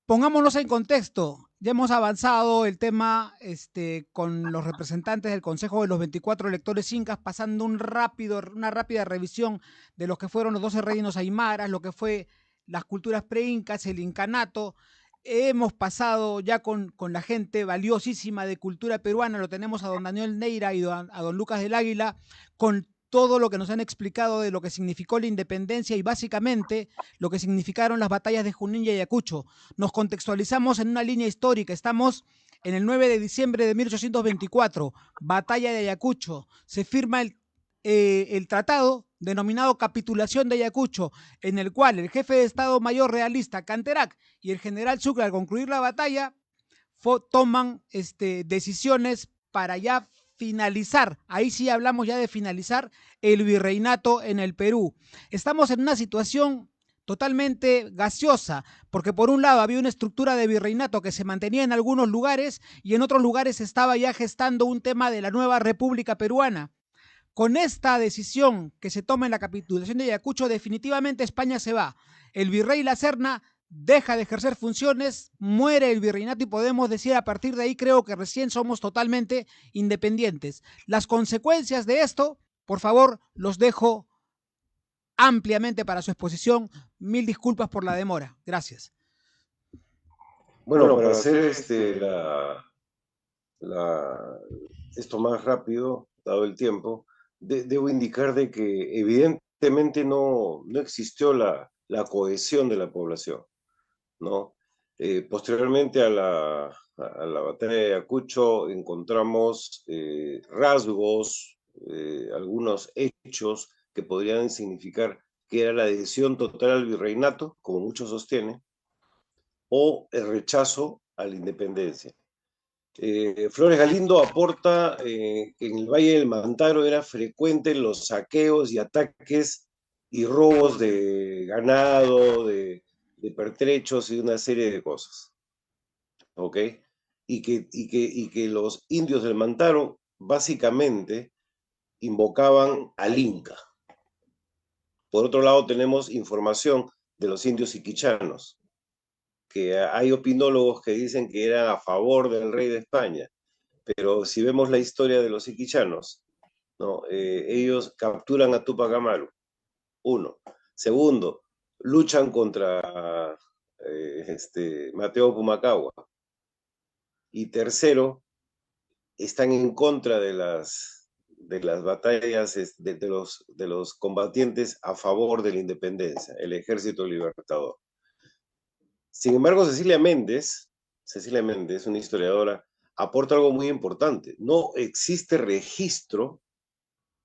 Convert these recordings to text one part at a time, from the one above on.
Pongámonos en contexto. Ya hemos avanzado el tema con los representantes del Consejo de los 24 electores incas, pasando una rápida revisión de lo que fueron los 12 reinos aymaras, lo que fue las culturas pre-incas, el incanato. Hemos pasado ya con la gente valiosísima de cultura peruana, lo tenemos a don Daniel Neira y a don Lucas del Águila, con todo lo que nos han explicado de lo que significó la independencia y básicamente lo que significaron las batallas de Junín y Ayacucho. Nos contextualizamos en una línea histórica. Estamos en el 9 de diciembre de 1824, batalla de Ayacucho. Se firma el tratado denominado Capitulación de Ayacucho, en el cual el jefe de Estado Mayor realista, Canterac, y el general Sucre, al concluir la batalla, toman decisiones para ya finalizar, ahí sí hablamos ya de finalizar el virreinato en el Perú. Estamos en una situación totalmente gaseosa, porque por un lado había una estructura de virreinato que se mantenía en algunos lugares y en otros lugares estaba ya gestando un tema de la nueva República Peruana. Con esta decisión que se toma en la capitulación de Ayacucho, definitivamente España se va. El virrey La Serna deja de ejercer funciones, muere el virreinato y podemos decir a partir de ahí creo que recién somos totalmente independientes. Las consecuencias de esto, por favor, los dejo ampliamente para su exposición. Mil disculpas por la demora. Gracias. Bueno, para hacer la, esto más rápido, dado el tiempo, debo indicar de que evidentemente no existió la cohesión de la población, ¿no? Posteriormente a la batalla de Ayacucho encontramos rasgos, algunos hechos que podrían significar que era la adhesión total al virreinato, como muchos sostienen, o el rechazo a la independencia. Flores Galindo aporta que en el Valle del Mantaro era frecuente los saqueos y ataques y robos de ganado, de pertrechos y una serie de cosas. ¿Ok? Y que los indios del Mantaro básicamente invocaban al Inca. Por otro lado, tenemos información de los indios iquichanos, que hay opinólogos que dicen que eran a favor del rey de España, pero si vemos la historia de los iquichanos, ¿no? Ellos capturan a Tupac Amaru, uno. Segundo, luchan contra Mateo Pumacahua. Y tercero, están en contra de las batallas de los combatientes a favor de la independencia, el ejército libertador. Sin embargo, Cecilia Méndez, una historiadora, aporta algo muy importante. No existe registro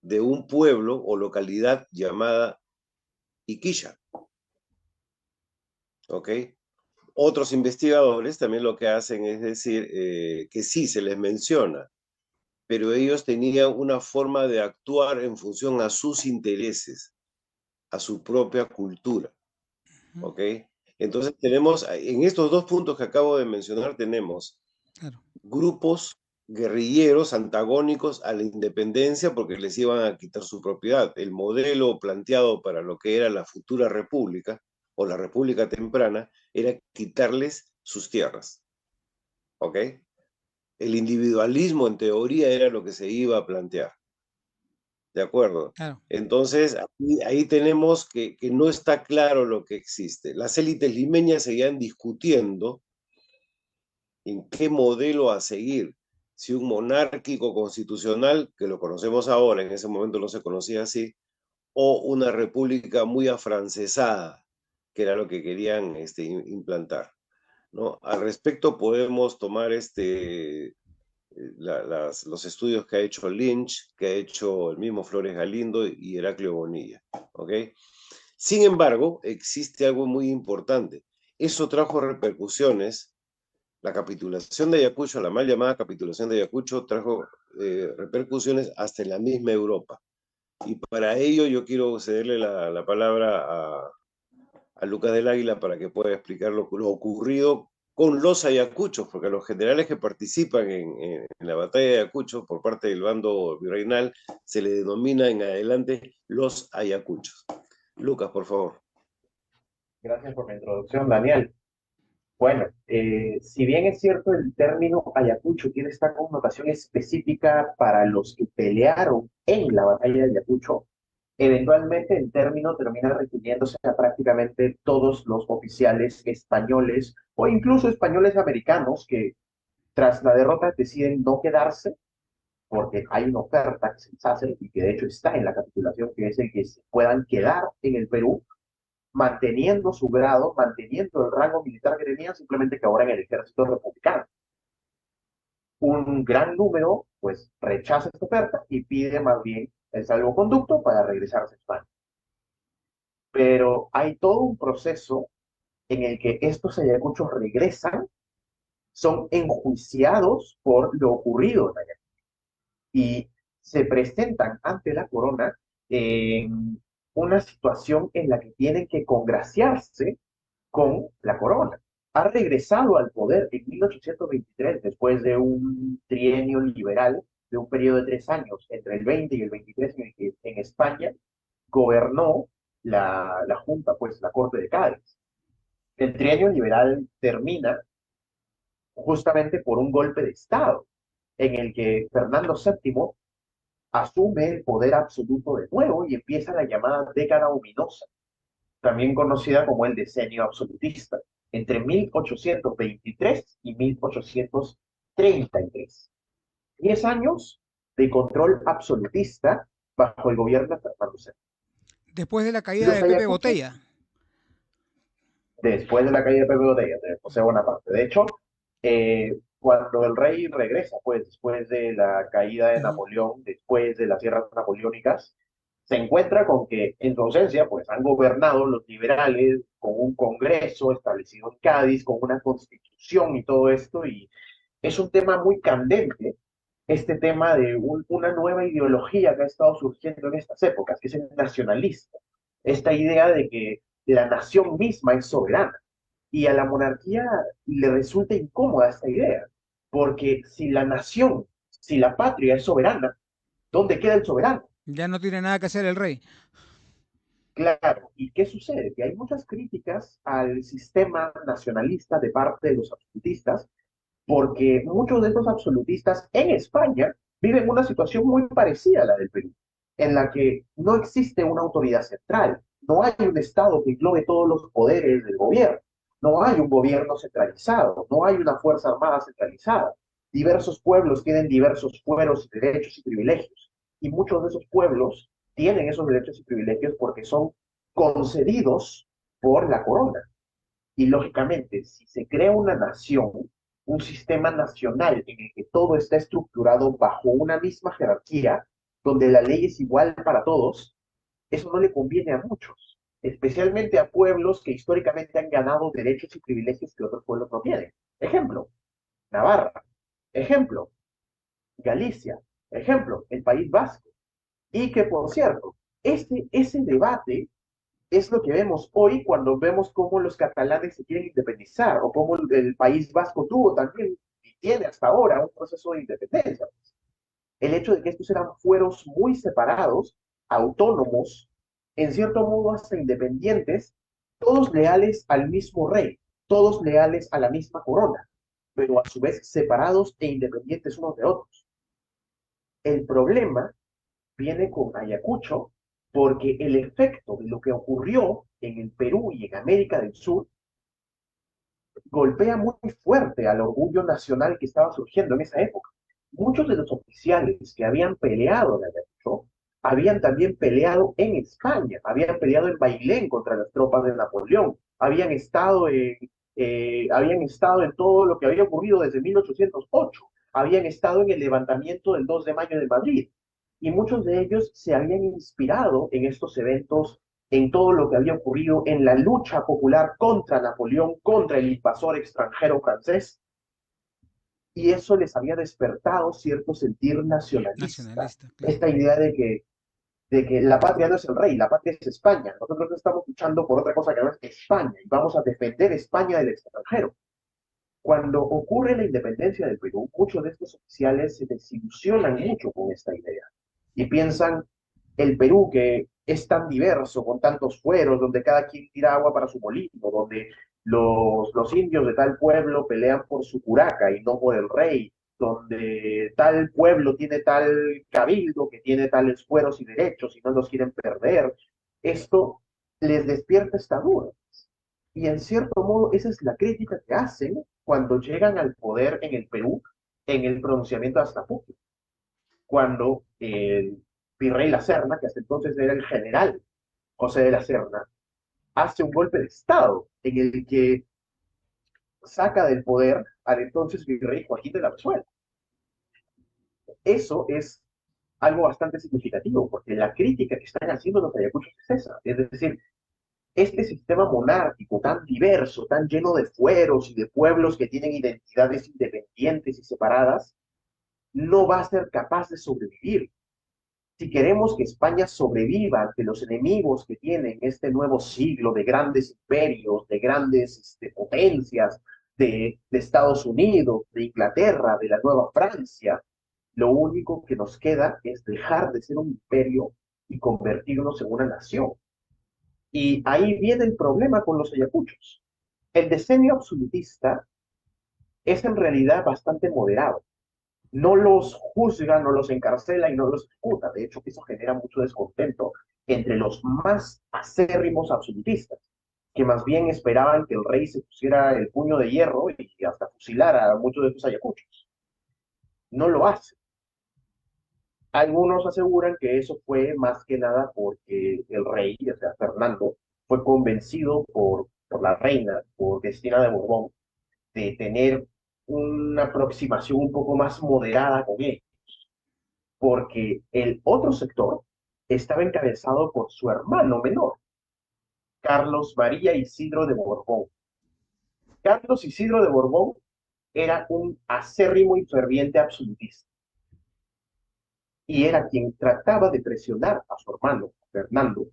de un pueblo o localidad llamada Iquilla. ¿Ok? Otros investigadores también lo que hacen es decir que sí, se les menciona, pero ellos tenían una forma de actuar en función a sus intereses, a su propia cultura. ¿Ok? Entonces tenemos, en estos dos puntos que acabo de mencionar, tenemos grupos guerrilleros antagónicos a la independencia porque les iban a quitar su propiedad. El modelo planteado para lo que era la futura república o la república temprana era quitarles sus tierras. ¿Ok? El individualismo en teoría era lo que se iba a plantear. ¿De acuerdo? Claro. Entonces, ahí tenemos que no está claro lo que existe. Las élites limeñas seguían discutiendo en qué modelo a seguir, si un monárquico constitucional, que lo conocemos ahora, en ese momento no se conocía así, o una república muy afrancesada, que era lo que querían implantar, ¿no? Al respecto podemos tomar los estudios que ha hecho Lynch, que ha hecho el mismo Flores Galindo y Heraclio Bonilla, ¿ok? Sin embargo, existe algo muy importante. Eso trajo repercusiones. La capitulación de Ayacucho, la mal llamada capitulación de Ayacucho, trajo repercusiones hasta en la misma Europa. Y para ello yo quiero cederle la palabra a Lucas del Águila para que pueda explicar lo ocurrido con los ayacuchos, porque a los generales que participan en la batalla de Ayacucho por parte del bando virreinal se le denomina en adelante los ayacuchos. Lucas, por favor. Gracias por la introducción, Daniel. Bueno, si bien es cierto el término Ayacucho tiene esta connotación específica para los que pelearon en la batalla de Ayacucho, eventualmente el término termina refiriéndose a prácticamente todos los oficiales españoles o incluso españoles americanos que tras la derrota deciden no quedarse porque hay una oferta que se les hace y que de hecho está en la capitulación, que es el que se puedan quedar en el Perú manteniendo su grado, manteniendo el rango militar que tenían, simplemente que ahora en el ejército republicano. Un gran número, pues, rechaza esta oferta y pide más bien el salvoconducto para regresarse a España. Pero hay todo un proceso en el que estos ayacuchos regresan, son enjuiciados por lo ocurrido en Ayacucho y se presentan ante la corona en una situación en la que tienen que congraciarse con la corona. Ha regresado al poder en 1823 después de un trienio liberal de un periodo de 3 años, entre el 20 y el 23 en el que en España gobernó la Junta, pues la Corte de Cádiz. El trienio liberal termina justamente por un golpe de Estado en el que Fernando VII asume el poder absoluto de nuevo y empieza la llamada década ominosa, también conocida como el decenio absolutista, entre 1823 y 1833. 10 años de control absolutista bajo el gobierno de Fernando VII. Después de la caída Los de Pepe ayacuchos, Botella. después de la caída de Pepe Botella, de José Bonaparte, de hecho, cuando el rey regresa, pues después de la caída de Ujú. Napoleón, después de las guerras napoleónicas, se encuentra con que en su ausencia, pues han gobernado los liberales con un congreso establecido en Cádiz, con una constitución y todo esto, y es un tema muy candente, este tema de una nueva ideología que ha estado surgiendo en estas épocas, que es el nacionalista, esta idea de que la nación misma es soberana. Y a la monarquía le resulta incómoda esta idea, porque si la nación, si la patria es soberana, ¿dónde queda el soberano? Ya no tiene nada que hacer el rey. Claro, ¿y qué sucede? Que hay muchas críticas al sistema nacionalista de parte de los absolutistas, porque muchos de estos absolutistas en España viven una situación muy parecida a la del Perú, en la que no existe una autoridad central, no hay un Estado que englobe todos los poderes del gobierno, no hay un gobierno centralizado, no hay una fuerza armada centralizada. Diversos pueblos tienen diversos fueros, derechos y privilegios, y muchos de esos pueblos tienen esos derechos y privilegios porque son concedidos por la corona. Y lógicamente, si se crea una nación, un sistema nacional en el que todo está estructurado bajo una misma jerarquía, donde la ley es igual para todos, eso no le conviene a muchos, especialmente a pueblos que históricamente han ganado derechos y privilegios que otros pueblos no tienen. Ejemplo, Navarra. Ejemplo, Galicia. Ejemplo, el País Vasco. Y que, por cierto, ese debate es lo que vemos hoy cuando vemos cómo los catalanes se quieren independizar o cómo el País Vasco tuvo también y tiene hasta ahora un proceso de independencia. El hecho de que estos eran fueros muy separados, autónomos, en cierto modo hasta independientes, todos leales al mismo rey, todos leales a la misma corona, pero a su vez separados e independientes unos de otros. El problema viene con Ayacucho porque el efecto de lo que ocurrió en el Perú y en América del Sur golpea muy fuerte al orgullo nacional que estaba surgiendo en esa época. Muchos de los oficiales que habían peleado en Ayacucho habían también peleado en España, habían peleado en Bailén contra las tropas de Napoleón, habían estado en todo lo que había ocurrido desde 1808, habían estado en el levantamiento del 2 de mayo de Madrid, y muchos de ellos se habían inspirado en estos eventos, en todo lo que había ocurrido en la lucha popular contra Napoleón, contra el invasor extranjero francés, y eso les había despertado cierto sentir nacionalista, Nacionalista, claro. esta idea de que la patria no es el rey, la patria es España, nosotros no estamos luchando por otra cosa que no es España, y vamos a defender España del extranjero. Cuando ocurre la independencia del Perú, muchos de estos oficiales se desilusionan mucho con esta idea y piensan el Perú que es tan diverso, con tantos fueros, donde cada quien tira agua para su molino, donde los indios de tal pueblo pelean por su curaca y no por el rey, donde tal pueblo tiene tal cabildo que tiene tales fueros y derechos y no los quieren perder. Esto les despierta esta duda. Y en cierto modo, esa es la crítica que hacen cuando llegan al poder en el Perú en el pronunciamiento de Azcapotzalco, cuando el virrey La Serna, que hasta entonces era el general José de la Serna, hace un golpe de Estado en el que saca del poder al entonces virrey Joaquín de la Pezuela. Eso es algo bastante significativo, porque la crítica que están haciendo los ayacuchos es esa. Es decir, este sistema monárquico tan diverso, tan lleno de fueros y de pueblos que tienen identidades independientes y separadas, no va a ser capaz de sobrevivir. Si queremos que España sobreviva ante los enemigos que tiene en este nuevo siglo de grandes imperios, de grandes potencias, de Estados Unidos, de Inglaterra, de la Nueva Francia, lo único que nos queda es dejar de ser un imperio y convertirnos en una nación. Y ahí viene el problema con los ayacuchos. El decenio absolutista es en realidad bastante moderado. No los juzga, no los encarcela y no los ejecuta. De hecho, eso genera mucho descontento entre los más acérrimos absolutistas, que más bien esperaban que el rey se pusiera el puño de hierro y hasta fusilara a muchos de sus ayacuchos. No lo hace. Algunos aseguran que eso fue más que nada porque el rey, o sea, Fernando, fue convencido por la reina, por Cristina de Borbón, de tener una aproximación un poco más moderada con él, porque el otro sector estaba encabezado por su hermano menor, Carlos María Isidro de Borbón. Carlos Isidro de Borbón era un acérrimo y ferviente absolutista, y era quien trataba de presionar a su hermano, Fernando,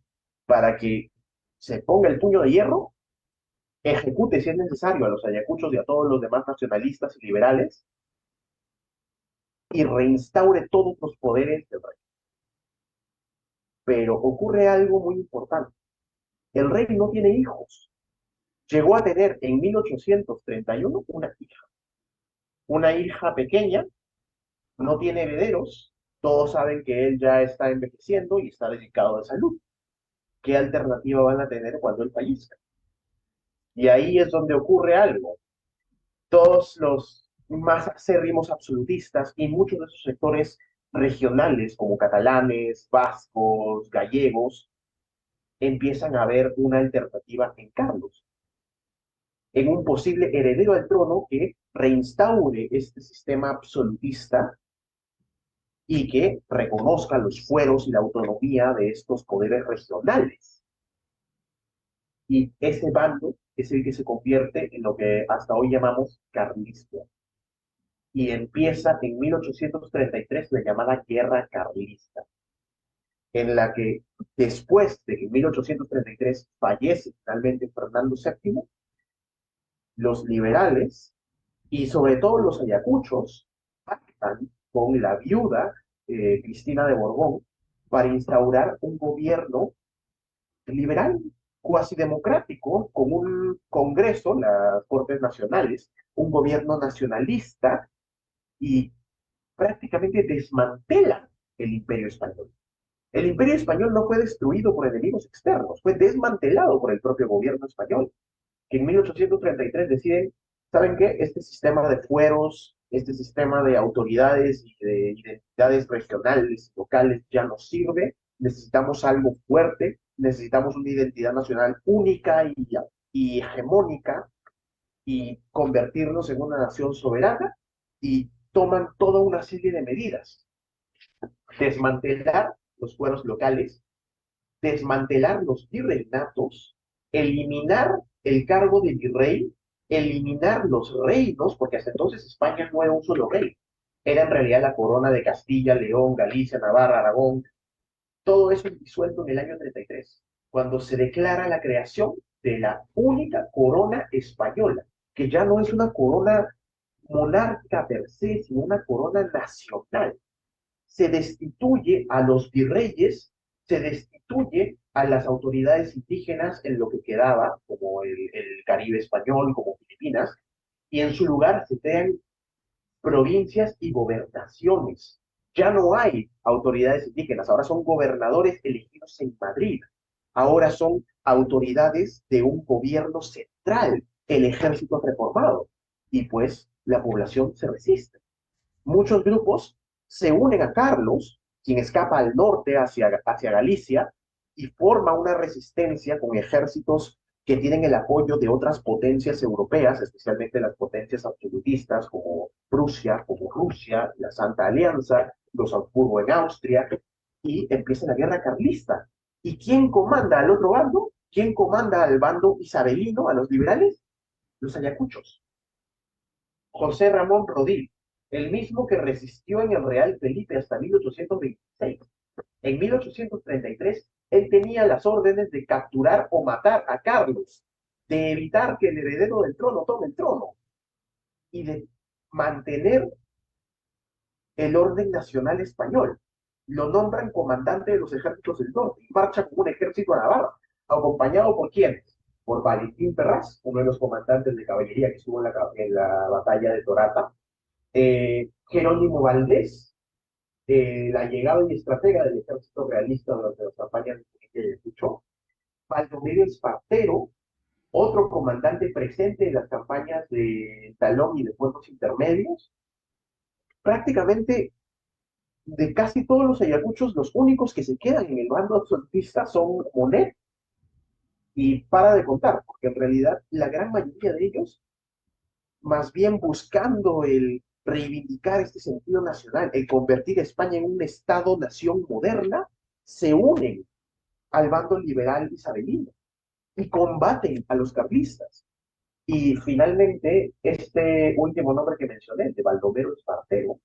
para que se ponga el puño de hierro, ejecute si es necesario a los ayacuchos y a todos los demás nacionalistas y liberales, y reinstaure todos los poderes del rey. Pero ocurre algo muy importante. El rey no tiene hijos. Llegó a tener en 1831 una hija pequeña, no tiene herederos, todos saben que él ya está envejeciendo y está delicado de salud. ¿Qué alternativa van a tener cuando él fallezca? Y ahí es donde ocurre algo. Todos los más acérrimos absolutistas y muchos de esos sectores regionales, como catalanes, vascos, gallegos, empiezan a ver una alternativa en Carlos, en un posible heredero al trono que reinstaure este sistema absolutista y que reconozca los fueros y la autonomía de estos poderes regionales. Y ese bando es el que se convierte en lo que hasta hoy llamamos carlista. Y empieza en 1833 la llamada Guerra Carlista, en la que después de que en 1833 fallece finalmente Fernando VII, los liberales y sobre todo los ayacuchos pactan con la viuda Cristina de Borbón para instaurar un gobierno liberal, cuasi democrático, con un congreso, las Cortes Nacionales, un gobierno nacionalista y prácticamente desmantela el imperio español. El imperio español no fue destruido por enemigos externos, fue desmantelado por el propio gobierno español, que en 1833 deciden, ¿saben qué? Este sistema de fueros, este sistema de autoridades y de identidades regionales, locales, ya no sirve, necesitamos algo fuerte, necesitamos una identidad nacional única y hegemónica y convertirnos en una nación soberana y toman toda una serie de medidas. Desmantelar los fueros locales, desmantelar los virreinatos, eliminar el cargo de virrey, eliminar los reinos, porque hasta entonces España no era un solo rey, era en realidad la corona de Castilla, León, Galicia, Navarra, Aragón, todo eso disuelto en el año 33, cuando se declara la creación de la única corona española, que ya no es una corona monarca per se, sino una corona nacional. Se destituye a los virreyes, se destituye a las autoridades indígenas en lo que quedaba, como el Caribe español, como Filipinas, y en su lugar se crean provincias y gobernaciones. Ya no hay autoridades indígenas, ahora son gobernadores elegidos en Madrid, ahora son autoridades de un gobierno central, el ejército reformado, y pues la población se resiste. Muchos grupos se unen a Carlos, quien escapa al norte hacia Galicia, y forma una resistencia con ejércitos que tienen el apoyo de otras potencias europeas, especialmente las potencias absolutistas como Prusia, como Rusia, la Santa Alianza, los Habsburgo en Austria, y empieza la guerra carlista. ¿Y quién comanda al otro bando? ¿Quién comanda al bando isabelino, a los liberales? Los ayacuchos. José Ramón Rodil, el mismo que resistió en el Real Felipe hasta 1826. En 1833, él tenía las órdenes de capturar o matar a Carlos, de evitar que el heredero del trono tome el trono y de mantener el orden nacional español. Lo nombran comandante de los ejércitos del norte y marcha con un ejército a Navarra, acompañado por quiénes? Por Valentín Ferraz, uno de los comandantes de caballería que estuvo en la batalla de Torata, Jerónimo Valdés, la llegada y estratega del ejército realista durante las campañas que escuchó, Baldomero Espartero, otro comandante presente en las campañas de Talón y de puertos intermedios. Prácticamente de casi todos los ayacuchos, los únicos que se quedan en el bando absolutista son Monet y para de contar, porque en realidad la gran mayoría de ellos, más bien buscando el reivindicar este sentido nacional, el convertir a España en un Estado-nación moderna, se unen al bando liberal isabelino y combaten a los carlistas. Y finalmente, este último nombre que mencioné, de Baldomero Espartero,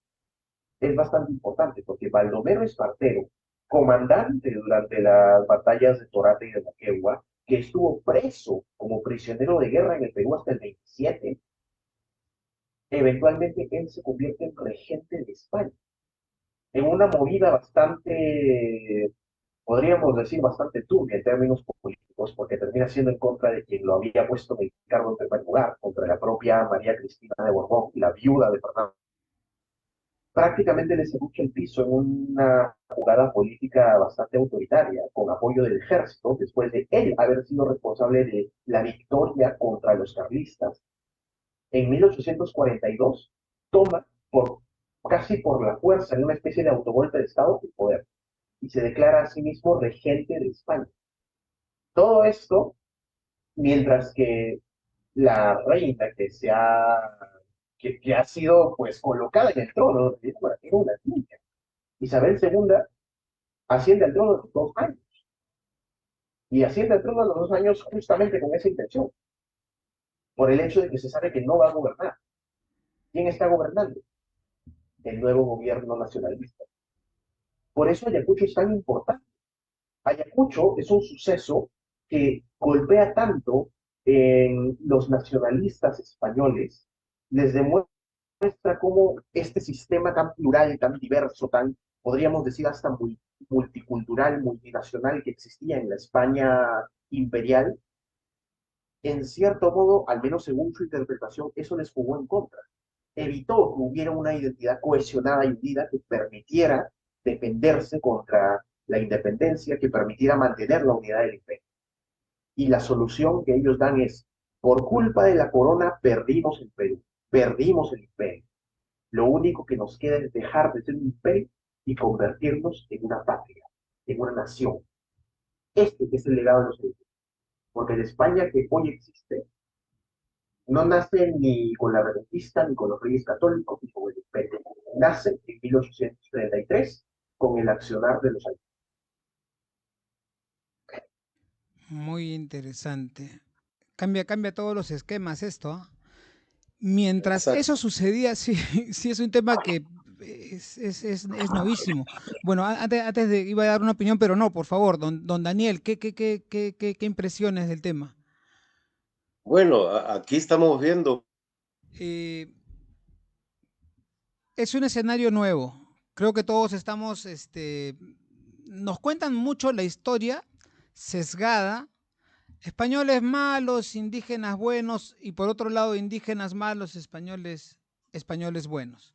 es bastante importante, porque Baldomero Espartero, comandante durante las batallas de Torata y de Moquegua, que estuvo preso como prisionero de guerra en el Perú hasta el 27, eventualmente él se convierte en regente de España, en una movida bastante, podríamos decir, bastante turbia en términos políticos, porque termina siendo en contra de quien lo había puesto en el cargo en primer lugar, contra la propia María Cristina de Borbón, la viuda de Fernando. Prácticamente le cerrucha el piso en una jugada política bastante autoritaria, con apoyo del ejército, después de él haber sido responsable de la victoria contra los carlistas. En 1842 toma casi por la fuerza, en una especie de autogolpe de Estado, el poder y se declara a sí mismo regente de España. Todo esto mientras que la reina que ha sido pues colocada en el trono, era una niña. Isabel II asciende al trono a los 2 años. Y asciende al trono a los 2 años justamente con esa intención, por el hecho de que se sabe que no va a gobernar. ¿Quién está gobernando? El nuevo gobierno nacionalista. Por eso Ayacucho es tan importante. Ayacucho es un suceso que golpea tanto en los nacionalistas españoles, les demuestra cómo este sistema tan plural, tan diverso, tan, podríamos decir, hasta muy multicultural, multinacional que existía en la España imperial, en cierto modo, al menos según su interpretación, eso les jugó en contra. Evitó que hubiera una identidad cohesionada y unida que permitiera defenderse contra la independencia, que permitiera mantener la unidad del imperio. Y la solución que ellos dan es, por culpa de la corona perdimos el Perú, perdimos el imperio. Lo único que nos queda es dejar de ser un imperio y convertirnos en una patria, en una nación. Este es el legado de los europeos. Porque la España que hoy existe no nace ni con la Reconquista, ni con los reyes católicos, ni con el imperio. Nace en 1833 con el accionar de los años. Muy interesante. Cambia todos los esquemas esto, ¿ah? Mientras Exacto. eso sucedía, sí, sí es un tema que es novísimo. Bueno, antes de iba a dar una opinión, pero no, por favor, don Daniel, ¿qué impresiones del tema? Bueno, aquí estamos viendo. Eh, es un escenario nuevo. Creo que todos estamos nos cuentan mucho la historia sesgada, españoles malos, indígenas buenos, y por otro lado indígenas malos, españoles buenos.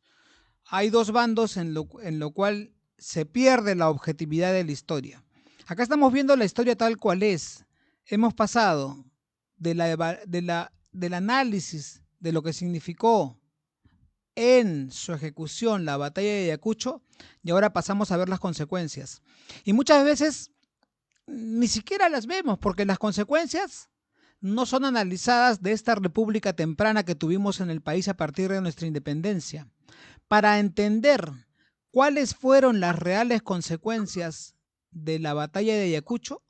Hay dos bandos en lo cual se pierde la objetividad de la historia. Acá estamos viendo la historia tal cual es. Hemos pasado del análisis de lo que significó en su ejecución la batalla de Ayacucho, y ahora pasamos a ver las consecuencias. Y muchas veces ni siquiera las vemos porque las consecuencias no son analizadas de esta república temprana que tuvimos en el país a partir de nuestra independencia. Para entender cuáles fueron las reales consecuencias de la batalla de Ayacucho,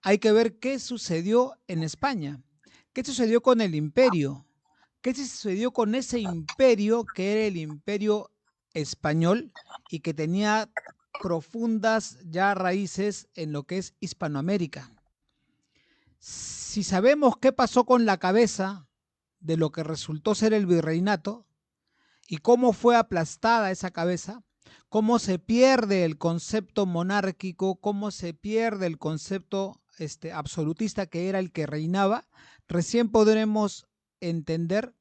hay que ver qué sucedió en España, qué sucedió con el imperio, qué sucedió con ese imperio que era el imperio español y que tenía profundas ya raíces en lo que es Hispanoamérica. Si sabemos qué pasó con la cabeza de lo que resultó ser el virreinato y cómo fue aplastada esa cabeza, cómo se pierde el concepto monárquico, cómo se pierde el concepto absolutista que era el que reinaba, recién podremos entender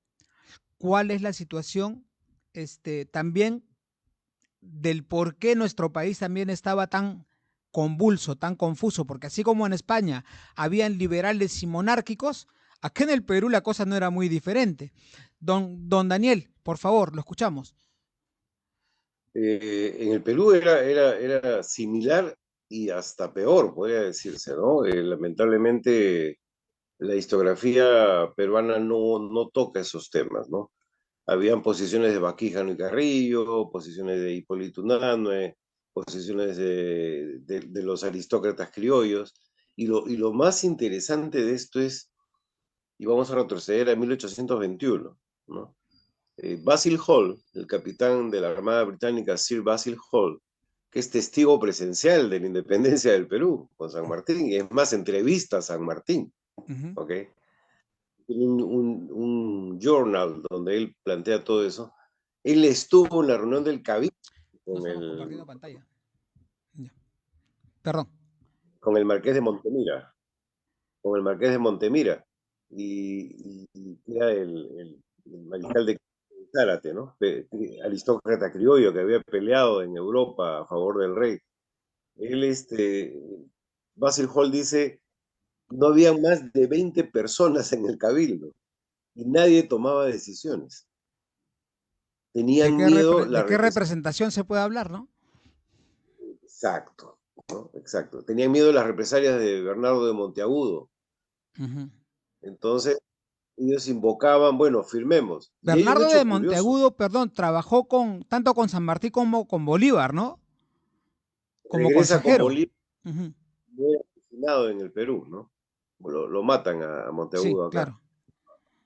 cuál es la situación también del por qué nuestro país también estaba tan convulso, tan confuso, porque así como en España habían liberales y monárquicos, acá en el Perú la cosa no era muy diferente. Don Daniel, por favor, lo escuchamos. En el Perú era similar y hasta peor, podría decirse, ¿no? Lamentablemente la historiografía peruana no toca esos temas, ¿no? Habían posiciones de Baquijano y Carrillo, posiciones de Hipólito Unanue, posiciones de los aristócratas criollos, y lo más interesante de esto es, y vamos a retroceder a 1821, ¿no? Basil Hall, el capitán de la Armada Británica, Sir Basil Hall, que es testigo presencial de la independencia del Perú con San Martín, y es más, entrevista a San Martín, ¿ok? Un journal donde él plantea todo eso. Él estuvo en la reunión del Cabildo No con estamos compartiendo pantalla. Ya. Perdón. con el Marqués de Montemira, con el Marqués de Montemira, y era el mariscal de Zárate, ¿no? Aristócrata criollo que había peleado en Europa a favor del rey. Él, Basil Hall dice, no había más de 20 personas en el cabildo y nadie tomaba decisiones. Tenían miedo la ¿De qué representación. representación se puede hablar, no? Exacto, ¿no? Exacto. Tenían miedo de las represalias de Bernardo de Monteagudo. Entonces, ellos invocaban, bueno, firmemos. Y hay un Bernardo de hecho curioso. Monteagudo, perdón, trabajó tanto con San Martín como con Bolívar, ¿no? Como Regresa con consejero. Bolívar, muy asesinado en el Perú, ¿no? Lo matan a Sí, Monteagudo acá. claro.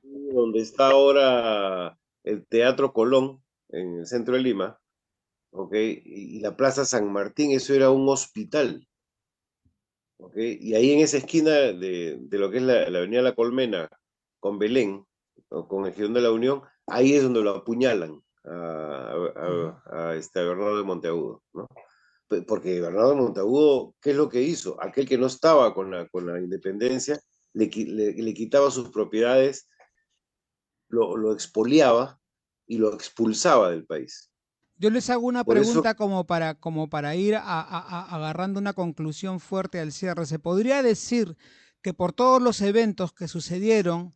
Donde está ahora el Teatro Colón, en el centro de Lima, ¿ok? Y la Plaza San Martín, eso era un hospital, ¿ok? Y ahí en esa esquina de lo que es la Avenida La Colmena, con Belén, o con el Girón de la Unión, ahí es donde lo apuñalan a Bernardo de Monteagudo, ¿no? Porque Bernardo de Monteagudo, ¿qué es lo que hizo? Aquel que no estaba con la independencia, le quitaba sus propiedades, lo expoliaba y lo expulsaba del país. Yo les hago una Por eso, pregunta como para ir agarrando una conclusión fuerte al cierre. ¿Se podría decir que por todos los eventos que sucedieron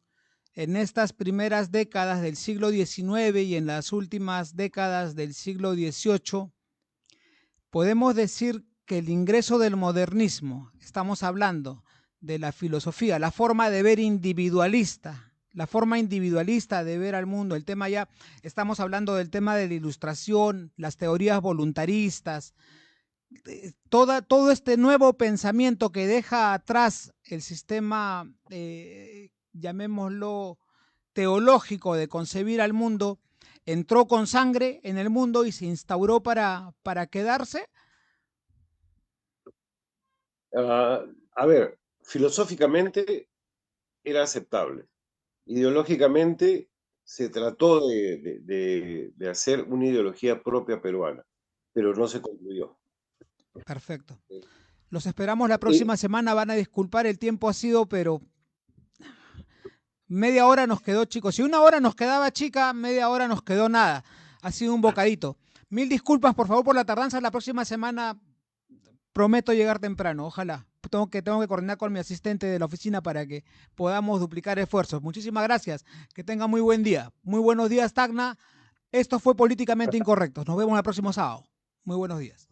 en estas primeras décadas del siglo XIX y en las últimas décadas del siglo XVIII, podemos decir que el ingreso del modernismo, estamos hablando de la filosofía, la forma de ver individualista, la forma individualista de ver al mundo, el tema ya, estamos hablando del tema de la ilustración, las teorías voluntaristas, todo este nuevo pensamiento que deja atrás el sistema, llamémoslo, teológico de concebir al mundo, entró con sangre en el mundo y se instauró para quedarse. a ver, filosóficamente era aceptable. Ideológicamente se trató de hacer una ideología propia peruana, pero no se concluyó. Perfecto. Los esperamos la próxima semana. Van a disculpar, el tiempo ha sido, pero media hora nos quedó, chicos. Si una hora nos quedaba, chica, media hora nos quedó nada. Ha sido un bocadito. Mil disculpas, por favor, por la tardanza. La próxima semana prometo llegar temprano. Ojalá. Tengo que coordinar con mi asistente de la oficina para que podamos duplicar esfuerzos. Muchísimas gracias. Que tenga muy buen día. Muy buenos días, Tacna. Esto fue Políticamente Incorrecto. Nos vemos el próximo sábado. Muy buenos días.